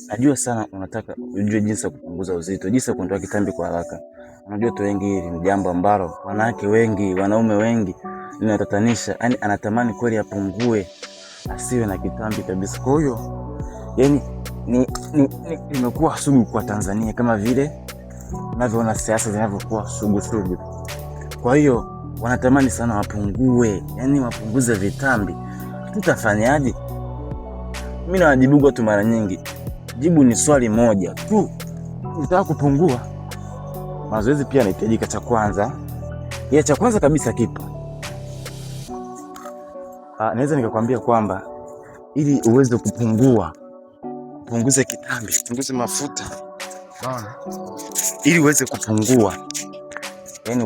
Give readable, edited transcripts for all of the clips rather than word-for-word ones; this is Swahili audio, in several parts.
Najua sana unataka ujue jinsi ya kupunguza uzito, jinsi ya kuondoa kitambi kwa haraka. Unajua tu wengi hili ni jambo ambalo wanawake wengi, wanaume wengi linatatanisha. Yaani anatamani kweli apungue, asiwe na kitambi kabisa. Kwa hiyo yani imekuwa sugu kwa Tanzania kama vile unavyoona siasa zinavyokuwa sugu. Kwa hiyo wanatamani sana wapungue, yani wapunguze vitambi. Tutafanyaje? Mimi nawajibu tu mara nyingi. Jibu ni swali moja tu. Unataka kupungua, mazoezi pia yanahitajika. Cha kwanza, cha kwanza kabisa kipo. Naweza nikakwambia kwamba ili uweze kupungua, punguze kitambi, punguze mafuta. Unaona? Ili uweze kupungua,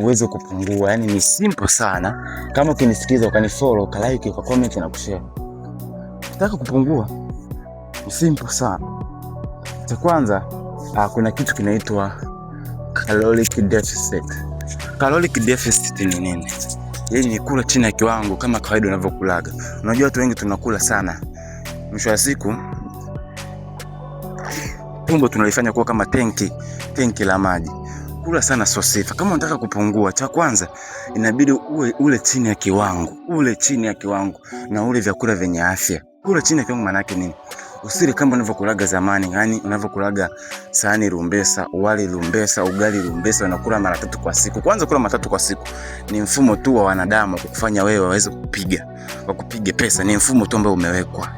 uweze kupungua, ni simple sana. Kama ukinisikiliza, ukanifollow, ukalike, ukacomment na kushare. Unataka kupungua, ni simple sana. Cha kwanza, kuna kitu kinaitwa caloric deficit. Caloric deficit ni nini? Ni kula chini ya kiwango kama kawaida unavyokulaga. Unajua watu wengi tunakula sana. Mwisho wa siku tumbo tunalifanya kuwa kama tenki la maji. Kula sana sio sifa. Kama unataka kupungua, cha kwanza inabidi ule chini ya kiwango. Ule chini ya kiwango na ule vyakula vyenye afya. Kula chini ya kiwango maana yake nini? Usile kama unavyokulaga zamani, yani unavyokulaga sahani lumbesa, wali lumbesa, ugali lumbesa, unakula mara 3 kwa siku. Kwanza kula mara 3 kwa siku ni mfumo tu wa wanadamu kukufanya wewe waweze kupiga pesa. Ni mfumo tu ambao umewekwa.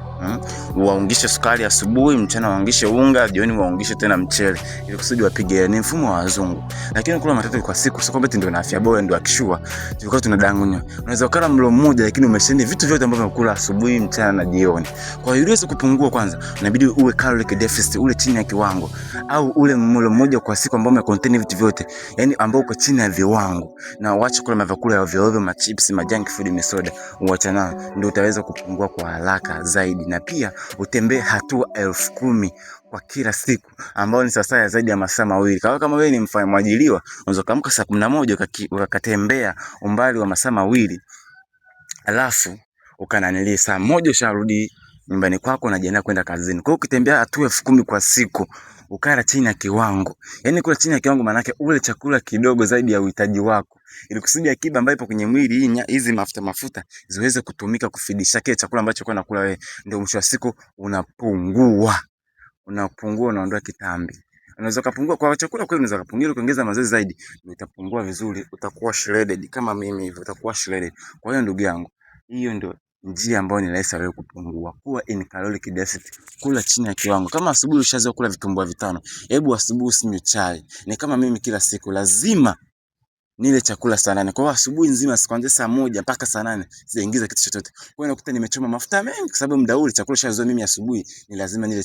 Waungishe sukari asubuhi, mchana waungishe unga, jioni waungishe tena mchele ili kusudi wapige. Ni mfumo wa wazungu. Lakini kula mara 3 kwa siku sio kwamba ndio na afya bora, ndio akishua. Tulikuwa tunadanganywa. Unaweza ukala mlo mmoja lakini umeshinda vitu vyote ambavyo unakula asubuhi, mchana na jioni. Kwa hiyo ili kupungua, kwanza inabidi uwe caloric deficit, ule chini ya kiwango, au ule mlo mmoja kwa siku ambao umecontain vitu vyote, yani ambao uko chini ya viwango, na uache kula vyakula vya ovyo, machips, majunk food, misoda, uache nao, ndio utaweza kupungua kwa haraka zaidi. Na pia utembee hatua 10,000 kwa kila siku, ambao ni sasa zaidi ya masaa mawili. Kama wewe ni mwajiliwa, unaweza kuamka saa 11 ukatembea umbali wa masaa mawili, alafu ukananili saa 1 usharudi nyumbani kwako na jiandaa kwenda kazini. Kwa hiyo ukitembea hatua 10,000 kwa siku, ukala chini ya kiwango. Yaani kula chini ya kiwango maana yake ule chakula kidogo zaidi ya uhitaji wako, ili kusudi akiba ambayo ipo kwenye mwili, hizi mafuta ziweze kutumika kufidisha kile chakula ambacho uko unakula wewe. Ndio mwisho wa siku unapungua, unaondoa kitambi. Unaweza kupungua kwa chakula kweli, unaweza kupungua ukiongeza mazoezi zaidi, utapungua vizuri, utakuwa shredded kama mimi hivyo, utakuwa shredded. Kwa hiyo ndugu yangu, hiyo ndio njia ambayo ni rahisi wewe kupungua. Kuwa in caloric deficit, kula chini ya kiwango. Kama asubuhi ushaanza kula vitumbua vitano, hebu asubuhi usinywe chai. Ni kama mimi kila siku lazima nile chakula saa 8. Kwa hiyo asubuhi nzima kuanzia saa 1 mpaka saa 8 sijaingiza kitu chochote. Kwa hiyo nakuta nimechoma mafuta mengi kwa sababu muda ule chakula shazoea mimi asubuhi ni lazima nile